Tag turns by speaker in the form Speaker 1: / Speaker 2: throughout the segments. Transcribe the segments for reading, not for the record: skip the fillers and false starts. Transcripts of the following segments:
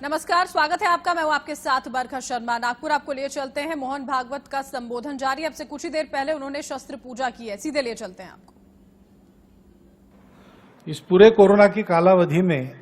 Speaker 1: नमस्कार, स्वागत है आपका। मैं हूं आपके साथ बरखा शर्मा। नागपुर आपको लिए चलते हैं। मोहन भागवत का संबोधन जारी। अब से कुछ ही देर पहले उन्होंने शस्त्र पूजा की है। सीधे लिए चलते हैं आपको।
Speaker 2: इस पूरे कोरोना की कालावधि में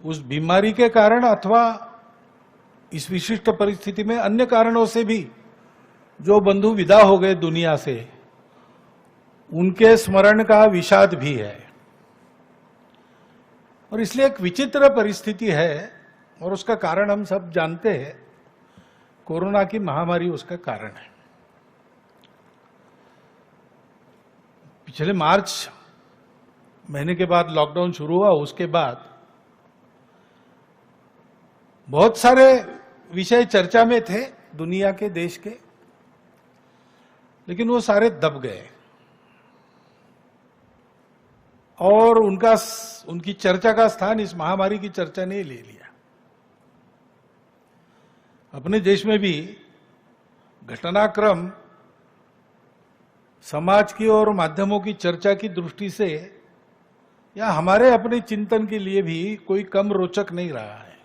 Speaker 2: उस बीमारी के कारण अथवा इस विशिष्ट परिस्थिति में अन्य कारणों से भी जो बंधु विदा हो गए दुनिया से, उनके स्मरण का विषाद भी है। और इसलिए एक विचित्र परिस्थिति है और उसका कारण हम सब जानते हैं। कोरोना की महामारी उसका कारण है। पिछले मार्च महीने के बाद लॉकडाउन शुरू हुआ, उसके बाद बहुत सारे विषय चर्चा में थे दुनिया के, देश के, लेकिन वो सारे दब गए और उनकी चर्चा का स्थान इस महामारी की चर्चा ने ले लिया। अपने देश में भी घटनाक्रम समाज की और माध्यमों की चर्चा की दृष्टि से या हमारे अपने चिंतन के लिए भी कोई कम रोचक नहीं रहा है।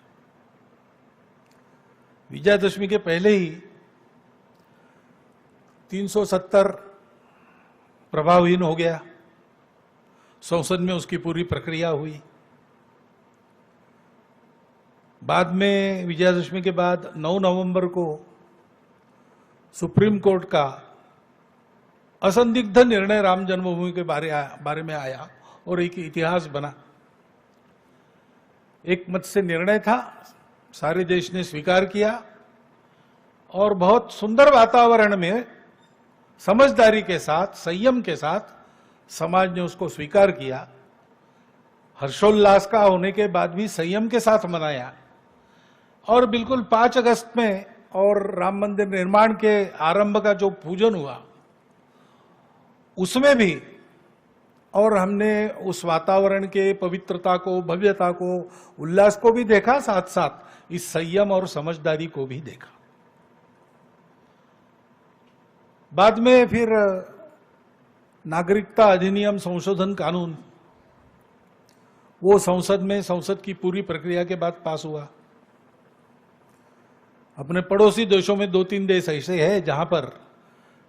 Speaker 2: विजयादशमी के पहले ही 370 प्रभावहीन हो गया। संसद में उसकी पूरी प्रक्रिया हुई। बाद में विजयादशमी के बाद 9 नवंबर को सुप्रीम कोर्ट का असंदिग्ध निर्णय राम जन्मभूमि के बारे में आया और एक इतिहास बना। एक मत से निर्णय था, सारे देश ने स्वीकार किया और बहुत सुंदर वातावरण में समझदारी के साथ, संयम के साथ समाज ने उसको स्वीकार किया। हर्षोल्लास का होने के बाद भी संयम के साथ मनाया और बिल्कुल 5 अगस्त में और राम मंदिर निर्माण के आरंभ का जो पूजन हुआ उसमें भी, और हमने उस वातावरण के पवित्रता को, भव्यता को, उल्लास को भी देखा, साथ साथ इस संयम और समझदारी को भी देखा। बाद में फिर नागरिकता अधिनियम संशोधन कानून वो संसद की पूरी प्रक्रिया के बाद पास हुआ। अपने पड़ोसी देशों में 2-3 देश ऐसे हैं जहां पर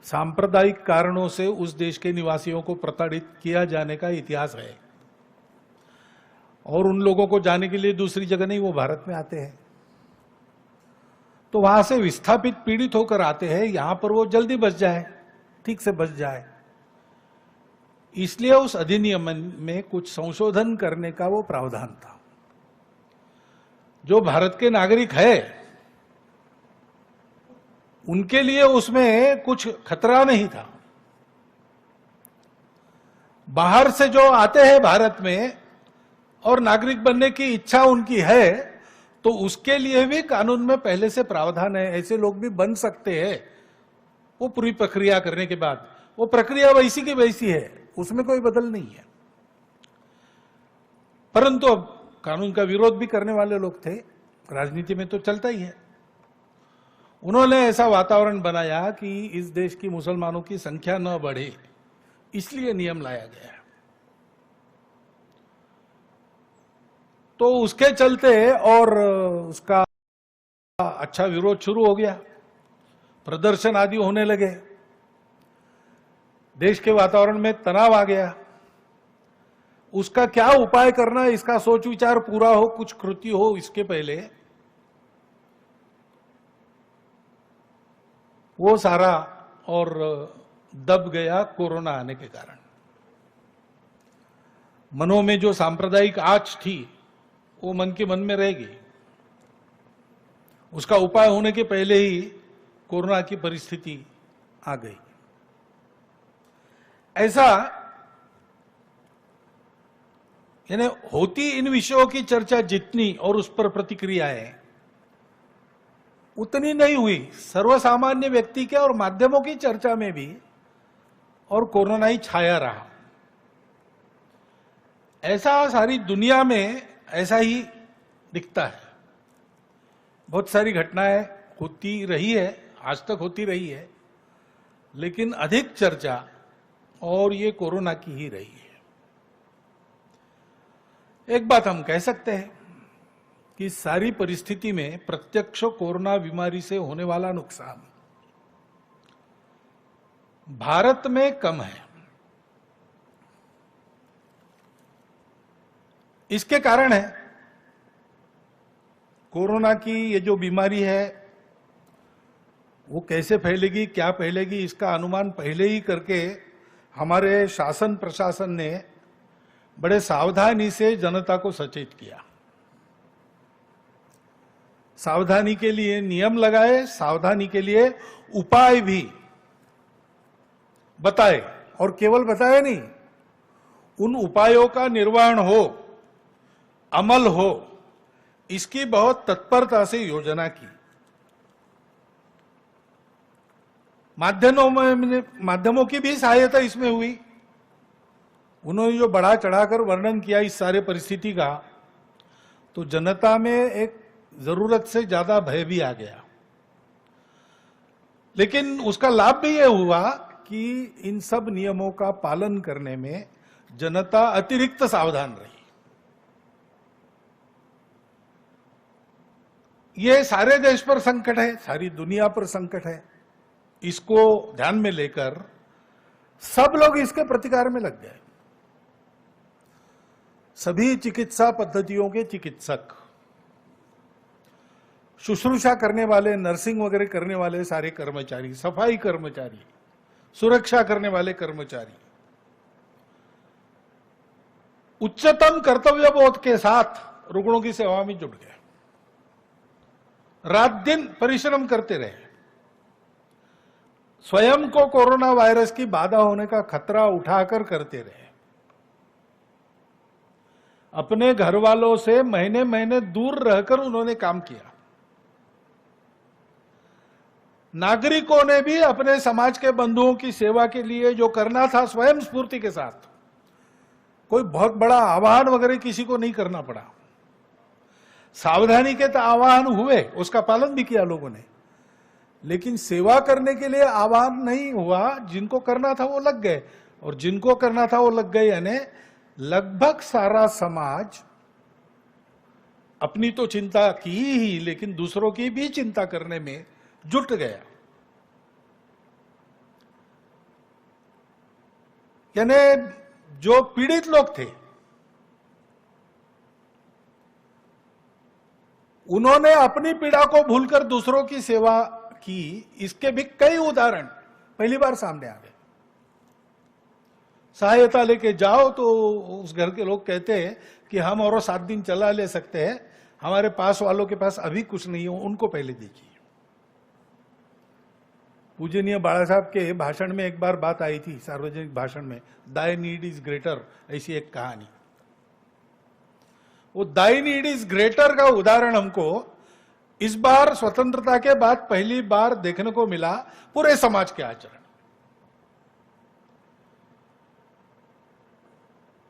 Speaker 2: सांप्रदायिक कारणों से उस देश के निवासियों को प्रताड़ित किया जाने का इतिहास है और उन लोगों को जाने के लिए दूसरी जगह नहीं, वो भारत में आते हैं। तो वहां से विस्थापित, पीड़ित होकर आते हैं, यहां पर वो जल्दी बच जाए, ठीक से बच जाए, इसलिए उस अधिनियम में कुछ संशोधन करने का वो प्रावधान था। जो भारत के नागरिक है उनके लिए उसमें कुछ खतरा नहीं था। बाहर से जो आते हैं भारत में और नागरिक बनने की इच्छा उनकी है, तो उसके लिए भी कानून में पहले से प्रावधान है, ऐसे लोग भी बन सकते हैं। वो पूरी प्रक्रिया करने के बाद वो प्रक्रिया वैसी की वैसी है, उसमें कोई बदल नहीं है। परंतु अब कानून का विरोध भी करने वाले लोग थे, राजनीति में तो चलता ही है। उन्होंने ऐसा वातावरण बनाया कि इस देश की मुसलमानों की संख्या न बढ़े, इसलिए नियम लाया गया। तो उसके चलते और उसका अच्छा विरोध शुरू हो गया, प्रदर्शन आदि होने लगे, देश के वातावरण में तनाव आ गया। उसका क्या उपाय करना, इसका सोच विचार पूरा हो, कुछ कृति हो, इसके पहले वो सारा और दब गया कोरोना आने के कारण। मनों में जो सांप्रदायिक आंच थी वो मन के मन में रहेगी। उसका उपाय होने के पहले ही कोरोना की परिस्थिति आ गई। ऐसा यानी होती इन विषयों की चर्चा जितनी और उस पर प्रतिक्रियाएं उतनी नहीं हुई सर्वसामान्य व्यक्ति के और माध्यमों की चर्चा में भी, और कोरोना ही छाया रहा। ऐसा सारी दुनिया में ऐसा ही दिखता है। बहुत सारी घटनाएं होती रही है, आज तक होती रही है, लेकिन अधिक चर्चा और ये कोरोना की ही रही है। एक बात हम कह सकते हैं, कि सारी परिस्थिति में प्रत्यक्ष कोरोना बीमारी से होने वाला नुकसान भारत में कम है। इसके कारण है कोरोना की ये जो बीमारी है वो कैसे फैलेगी, क्या फैलेगी, इसका अनुमान पहले ही करके हमारे शासन प्रशासन ने बड़े सावधानी से जनता को सचेत किया। सावधानी के लिए नियम लगाए, सावधानी के लिए उपाय भी बताए, और केवल बताए नहीं, उन उपायों का निर्वहन हो, अमल हो, इसकी बहुत तत्परता से योजना की। माध्यमों की भी सहायता इसमें हुई। उन्होंने जो बढ़ा चढ़ाकर वर्णन किया इस सारे परिस्थिति का, तो जनता में एक जरूरत से ज्यादा भय भी आ गया। लेकिन उसका लाभ भी यह हुआ कि इन सब नियमों का पालन करने में जनता अतिरिक्त सावधान रही। ये सारे देश पर संकट है, सारी दुनिया पर संकट है। इसको ध्यान में लेकर सब लोग इसके प्रतिकार में लग गए। सभी चिकित्सा पद्धतियों के चिकित्सक, शुश्रूषा करने वाले, नर्सिंग वगैरह करने वाले सारे कर्मचारी, सफाई कर्मचारी, सुरक्षा करने वाले कर्मचारी उच्चतम कर्तव्य बोध के साथ रुग्णों की सेवा में जुट गए। रात दिन परिश्रम करते रहे। स्वयं को कोरोना वायरस की बाधा होने का खतरा उठाकर करते रहे। अपने घर वालों से महीने महीने दूर रहकर उन्होंने काम किया। नागरिकों ने भी अपने समाज के बंधुओं की सेवा के लिए जो करना था स्वयं स्फूर्ति के साथ, कोई बहुत बड़ा आह्वान वगैरह किसी को नहीं करना पड़ा। सावधानी के तो आह्वान हुए, उसका पालन भी किया लोगों ने, लेकिन सेवा करने के लिए आह्वान नहीं हुआ। जिनको करना था वो लग गए, और जिनको करना था वो लग गए, यानी लगभग सारा समाज अपनी तो चिंता की ही, लेकिन दूसरों की भी चिंता करने में जुट गया। यानी जो पीड़ित लोग थे उन्होंने अपनी पीड़ा को भूलकर दूसरों की सेवा की। इसके भी कई उदाहरण पहली बार सामने आ गए। सहायता लेके जाओ तो उस घर के लोग कहते हैं कि हम और 7 दिन चला ले सकते हैं, हमारे पास वालों के पास अभी कुछ नहीं हो, उनको पहले दीजिए। पूजनीय बाला साहब के भाषण में एक बार बात आई थी, सार्वजनिक भाषण में, दाई नीड इज ग्रेटर, ऐसी एक कहानी। वो दाई नीड इज ग्रेटर का उदाहरण हमको इस बार स्वतंत्रता के बाद पहली बार देखने को मिला पूरे समाज के आचरण।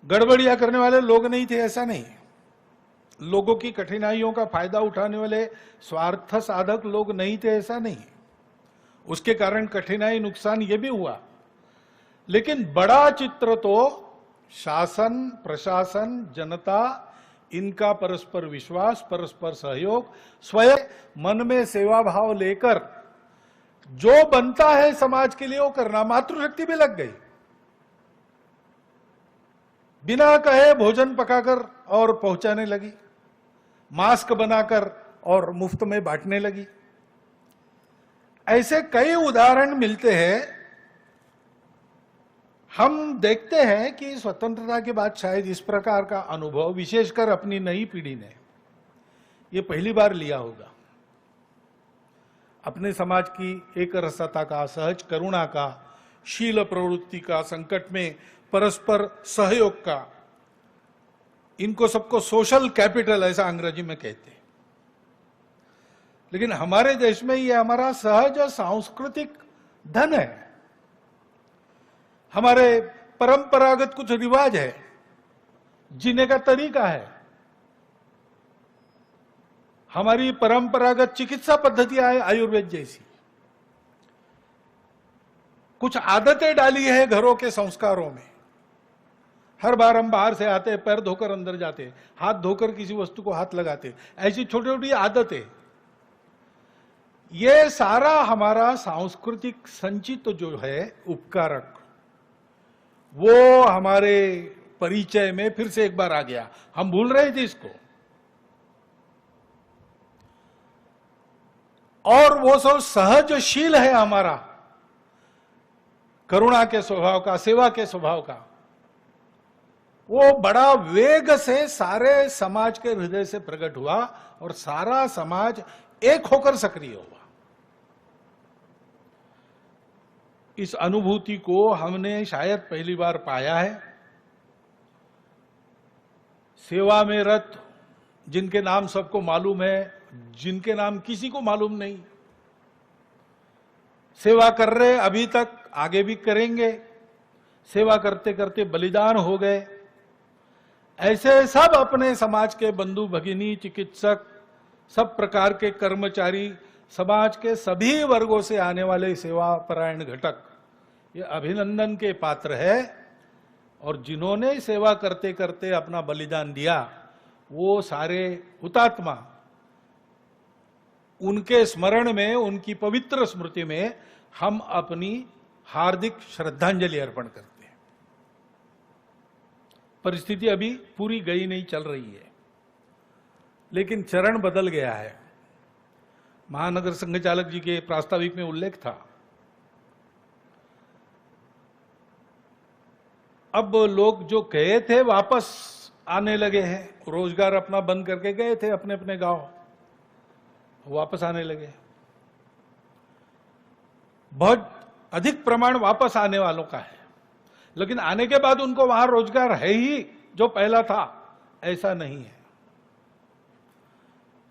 Speaker 2: गड़बड़ियां करने वाले लोग नहीं थे, ऐसा नहीं। लोगों की कठिनाइयों का फायदा उठाने वाले स्वार्थ साधक लोग नहीं थे, ऐसा नहीं। उसके कारण कठिनाई, नुकसान ये भी हुआ, लेकिन बड़ा चित्र तो शासन, प्रशासन, जनता, इनका परस्पर विश्वास, परस्पर सहयोग, स्वयं मन में सेवा भाव लेकर जो बनता है समाज के लिए वो करना। मातृशक्ति भी लग गई। बिना कहे भोजन पकाकर और पहुंचाने लगी, मास्क बनाकर और मुफ्त में बांटने लगी। ऐसे कई उदाहरण मिलते हैं। हम देखते हैं कि स्वतंत्रता के बाद शायद इस प्रकार का अनुभव विशेषकर अपनी नई पीढ़ी ने ये पहली बार लिया होगा। अपने समाज की एक रसता का, सहज करुणा का, शील प्रवृत्ति का, संकट में परस्पर सहयोग का, इनको सबको सोशल कैपिटल ऐसा अंग्रेजी में कहते हैं। लेकिन हमारे देश में ये हमारा सहज सांस्कृतिक धन है। हमारे परंपरागत कुछ रिवाज है, जीने का तरीका है, हमारी परंपरागत चिकित्सा पद्धतियां है आयुर्वेद जैसी, कुछ आदतें डाली है घरों के संस्कारों में, हर बार हम बाहर से आते, पैर धोकर अंदर जाते, हाथ धोकर किसी वस्तु को हाथ लगाते, ऐसी छोटी छोटी आदतें, ये सारा हमारा सांस्कृतिक संचित जो है उपकारक, वो हमारे परिचय में फिर से एक बार आ गया। हम भूल रहे थे इसको, और वो सब सहजशील है हमारा, करुणा के स्वभाव का, सेवा के स्वभाव का, वो बड़ा वेग से सारे समाज के हृदय से प्रकट हुआ और सारा समाज एक होकर सक्रिय हुआ। इस अनुभूति को हमने शायद पहली बार पाया है। सेवा में रत जिनके नाम सबको मालूम है, जिनके नाम किसी को मालूम नहीं, सेवा कर रहे अभी तक, आगे भी करेंगे, सेवा करते करते बलिदान हो गए, ऐसे सब अपने समाज के बंधु भगिनी, चिकित्सक, सब प्रकार के कर्मचारी, समाज के सभी वर्गों से आने वाले सेवा परायण घटक, ये अभिनंदन के पात्र है। और जिन्होंने सेवा करते करते अपना बलिदान दिया, वो सारे हुतात्मा, उनके स्मरण में, उनकी पवित्र स्मृति में हम अपनी हार्दिक श्रद्धांजलि अर्पण करते हैं। परिस्थिति अभी पूरी गई नहीं, चल रही है, लेकिन चरण बदल गया है। महानगर संघ चालक जी के प्रास्ताविक में उल्लेख था, अब लोग जो गए थे वापस आने लगे हैं, रोजगार अपना बंद करके गए थे अपने अपने गांव, वापस आने लगे। बहुत अधिक प्रमाण वापस आने वालों का है, लेकिन आने के बाद उनको वहां रोजगार है ही जो पहला था, ऐसा नहीं है।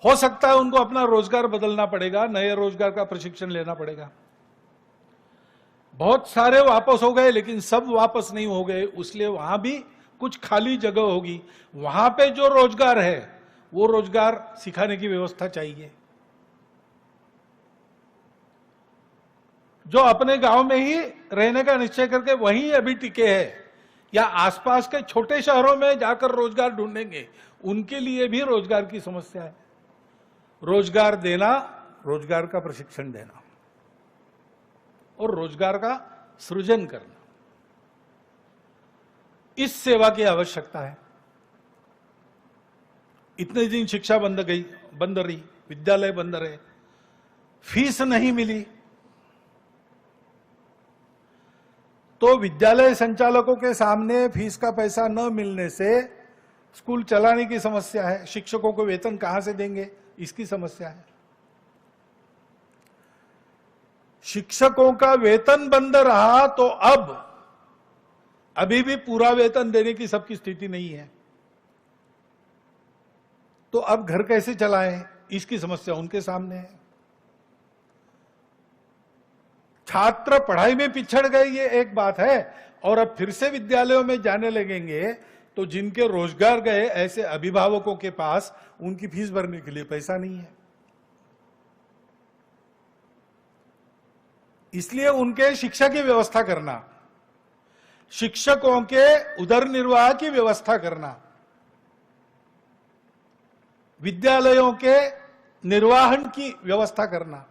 Speaker 2: हो सकता है उनको अपना रोजगार बदलना पड़ेगा, नए रोजगार का प्रशिक्षण लेना पड़ेगा। बहुत सारे वापस हो गए, लेकिन सब वापस नहीं हो गए, इसलिए वहां भी कुछ खाली जगह होगी। वहां पे जो रोजगार है वो रोजगार सिखाने की व्यवस्था चाहिए। जो अपने गांव में ही रहने का निश्चय करके वहीं अभी टिके हैं या आसपास के छोटे शहरों में जाकर रोजगार ढूंढेंगे, उनके लिए भी रोजगार की समस्या है। रोजगार देना, रोजगार का प्रशिक्षण देना और रोजगार का सृजन करना, इस सेवा की आवश्यकता है। इतने दिन शिक्षा बंद रही, विद्यालय बंद रहे, फीस नहीं मिली, तो विद्यालय संचालकों के सामने फीस का पैसा न मिलने से स्कूल चलाने की समस्या है। शिक्षकों को वेतन कहां से देंगे, इसकी समस्या है। शिक्षकों का वेतन बंद रहा तो अभी भी पूरा वेतन देने की सबकी स्थिति नहीं है, तो अब घर कैसे चलाएं, इसकी समस्या उनके सामने है। छात्र पढ़ाई में पिछड़ गए, ये एक बात है, और अब फिर से विद्यालयों में जाने लगेंगे तो जिनके रोजगार गए ऐसे अभिभावकों के पास उनकी फीस भरने के लिए पैसा नहीं है, इसलिए उनके शिक्षा की व्यवस्था करना, शिक्षकों के उदर निर्वाह की व्यवस्था करना, विद्यालयों के निर्वाहन की व्यवस्था करना,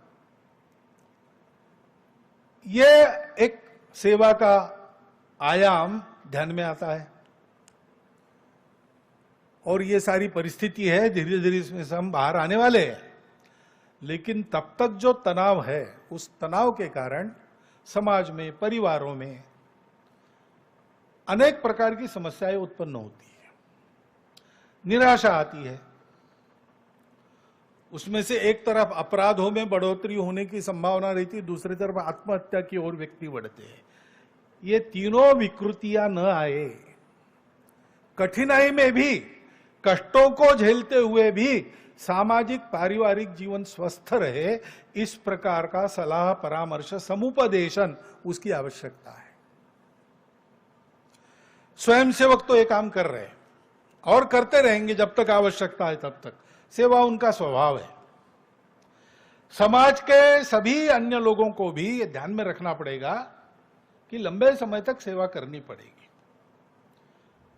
Speaker 2: ये एक सेवा का आयाम ध्यान में आता है। और ये सारी परिस्थिति है, धीरे धीरे इसमें से हम बाहर आने वाले हैं, लेकिन तब तक जो तनाव है, उस तनाव के कारण समाज में, परिवारों में अनेक प्रकार की समस्याएं उत्पन्न होती है, निराशा आती है। उसमें से एक तरफ अपराधों में बढ़ोतरी होने की संभावना रहती है, दूसरी तरफ आत्महत्या की ओर व्यक्ति बढ़ते हैं। ये तीनों विकृतियां न आए, कठिनाई में भी, कष्टों को झेलते हुए भी सामाजिक पारिवारिक जीवन स्वस्थ रहे, इस प्रकार का सलाह परामर्श समुपदेशन उसकी आवश्यकता है। स्वयंसेवक तो ये काम कर रहे हैं और करते रहेंगे जब तक आवश्यकता है, तब तक सेवा उनका स्वभाव है। समाज के सभी अन्य लोगों को भी ये ध्यान में रखना पड़ेगा कि लंबे समय तक सेवा करनी पड़ेगी।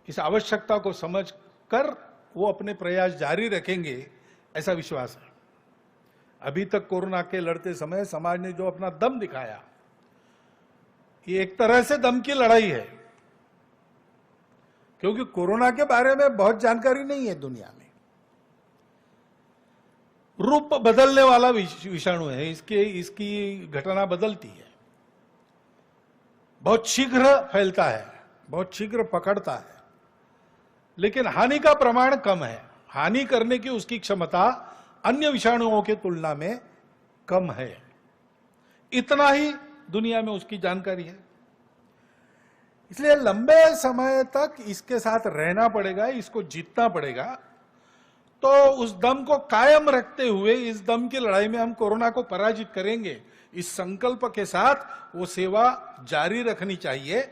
Speaker 2: इस आवश्यकता को समझकर वो अपने प्रयास जारी रखेंगे, ऐसा विश्वास है। अभी तक कोरोना के लड़ते समय समाज ने जो अपना दम दिखाया, ये एक तरह से दम की लड़ाई है, क्योंकि कोरोना के बारे में बहुत जानकारी नहीं है दुनिया में। रूप बदलने वाला विषाणु है, इसकी घटना बदलती है, बहुत शीघ्र फैलता है, बहुत शीघ्र पकड़ता है, लेकिन हानि का प्रमाण कम है। हानि करने की उसकी क्षमता अन्य विषाणुओं के तुलना में कम है। इतना ही दुनिया में उसकी जानकारी है। इसलिए लंबे समय तक इसके साथ रहना पड़ेगा, इसको जीतना पड़ेगा। तो उस दम को कायम रखते हुए इस दम की लड़ाई में हम कोरोना को पराजित करेंगे, इस संकल्प के साथ वो सेवा जारी रखनी चाहिए।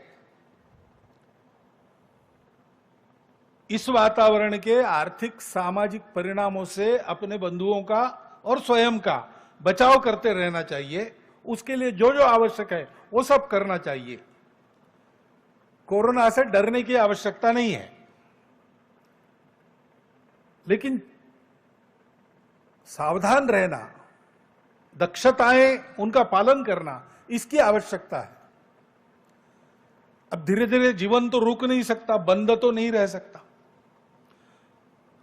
Speaker 2: इस वातावरण के आर्थिक सामाजिक परिणामों से अपने बंधुओं का और स्वयं का बचाव करते रहना चाहिए। उसके लिए जो जो आवश्यक है वो सब करना चाहिए। कोरोना से डरने की आवश्यकता नहीं है, लेकिन सावधान रहना, दक्षताएं उनका पालन करना, इसकी आवश्यकता है। अब धीरे धीरे जीवन तो रुक नहीं सकता, बंद तो नहीं रह सकता,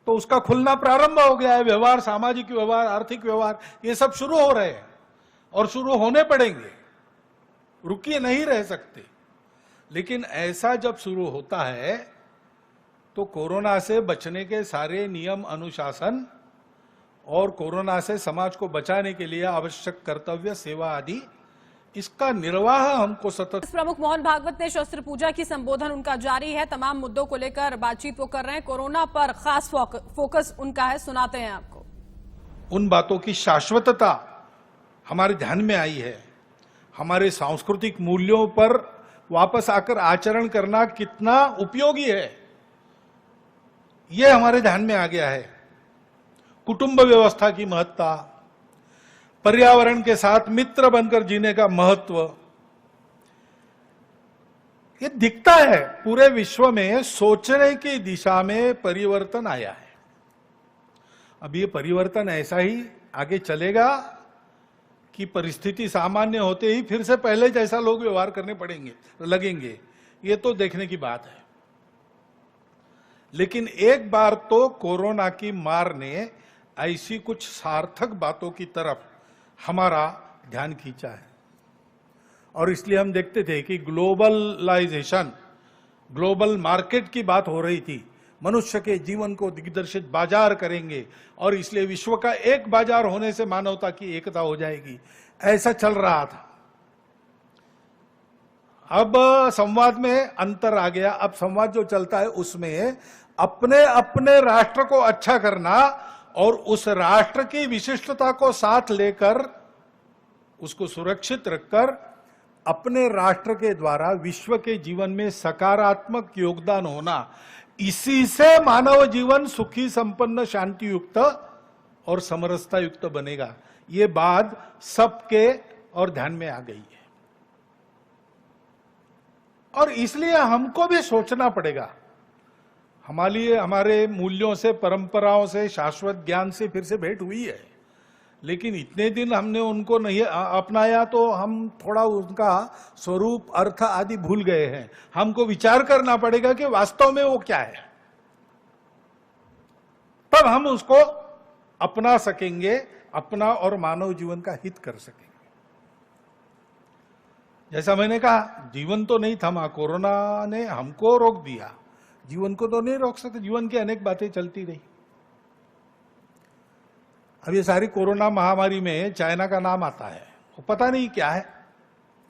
Speaker 2: तो उसका खुलना प्रारंभ हो गया है। व्यवहार, सामाजिक व्यवहार, आर्थिक व्यवहार, ये सब शुरू हो रहे हैं और शुरू होने पड़ेंगे, रुकिए नहीं रह सकते। लेकिन ऐसा जब शुरू होता है तो कोरोना से बचने के सारे नियम अनुशासन और कोरोना से समाज को बचाने के लिए आवश्यक कर्तव्य, सेवा आदि, इसका निर्वाह हमको सतत।
Speaker 1: प्रमुख मोहन भागवत ने शस्त्र पूजा की संबोधन उनका जारी है। तमाम मुद्दों को लेकर बातचीत वो कर रहे हैं। कोरोना पर खास फोकस उनका है, सुनाते हैं आपको।
Speaker 2: उन बातों की शाश्वतता हमारे ध्यान में आई है। हमारे सांस्कृतिक मूल्यों पर वापस आकर आचरण करना कितना उपयोगी है, यह हमारे ध्यान में आ गया है। कुटुंब व्यवस्था की महत्ता, पर्यावरण के साथ मित्र बनकर जीने का महत्व, ये दिखता है। पूरे विश्व में सोचने की दिशा में परिवर्तन आया है। अब ये परिवर्तन ऐसा ही आगे चलेगा कि परिस्थिति सामान्य होते ही फिर से पहले जैसा लोग व्यवहार करने पड़ेंगे, लगेंगे, ये तो देखने की बात है। लेकिन एक बार तो कोरोना की मार ने ऐसी कुछ सार्थक बातों की तरफ हमारा ध्यान खींचा है, और इसलिए हम देखते थे कि ग्लोबलाइजेशन, ग्लोबल मार्केट की बात हो रही थी। मनुष्य के जीवन को दिग्दर्शित बाजार करेंगे और इसलिए विश्व का एक बाजार होने से मानवता की एकता हो जाएगी, ऐसा चल रहा था। अब संवाद में अंतर आ गया। अब संवाद जो चलता है उसमें अपने अपने राष्ट्र को अच्छा करना और उस राष्ट्र की विशिष्टता को साथ लेकर उसको सुरक्षित रखकर अपने राष्ट्र के द्वारा विश्व के जीवन में सकारात्मक योगदान होना, इसी से मानव जीवन सुखी, संपन्न, शांति युक्त और समरसता युक्त बनेगा। ये बात सबके और ध्यान में आ गई है, और इसलिए हमको भी सोचना पड़ेगा। हमारे मूल्यों से, परंपराओं से, शाश्वत ज्ञान से फिर से भेंट हुई है, लेकिन इतने दिन हमने उनको नहीं अपनाया तो हम थोड़ा उनका स्वरूप, अर्थ आदि भूल गए हैं। हमको विचार करना पड़ेगा कि वास्तव में वो क्या है, तब हम उसको अपना सकेंगे, अपना और मानव जीवन का हित कर सकेंगे। जैसा मैंने कहा, जीवन तो नहीं थमा, कोरोना ने हमको रोक दिया, जीवन को तो नहीं रोक सकते। जीवन की अनेक बातें चलती रही। अब ये सारी कोरोना महामारी में चाइना का नाम आता है, वो पता नहीं क्या है,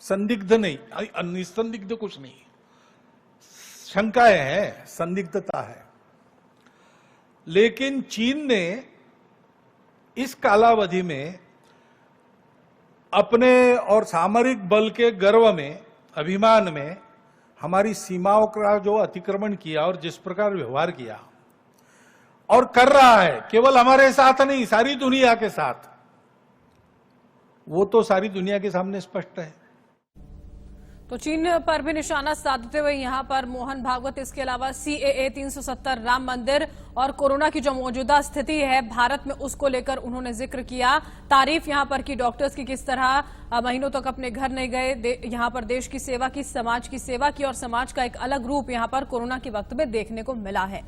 Speaker 2: संदिग्ध नहीं, निसंदिग्ध कुछ नहीं, शंकाएं हैं, संदिग्धता है। लेकिन चीन ने इस कालावधि में अपने और सामरिक बल के गर्व में, अभिमान में हमारी सीमाओं का जो अतिक्रमण किया और जिस प्रकार व्यवहार किया और कर रहा है, केवल हमारे साथ नहीं, सारी दुनिया के साथ, वो तो सारी दुनिया के सामने स्पष्ट है।
Speaker 1: तो चीन पर भी निशाना साधते हुए यहां पर मोहन भागवत इसके अलावा CAA 370 राम मंदिर और कोरोना की जो मौजूदा स्थिति है भारत में उसको लेकर उन्होंने जिक्र किया। तारीफ यहां पर की डॉक्टर्स की, किस तरह महीनों तक अपने घर नहीं गए, यहां पर देश की सेवा की, समाज की सेवा की और समाज का एक अलग रूप यहां पर कोरोना के वक्त में देखने को मिला है।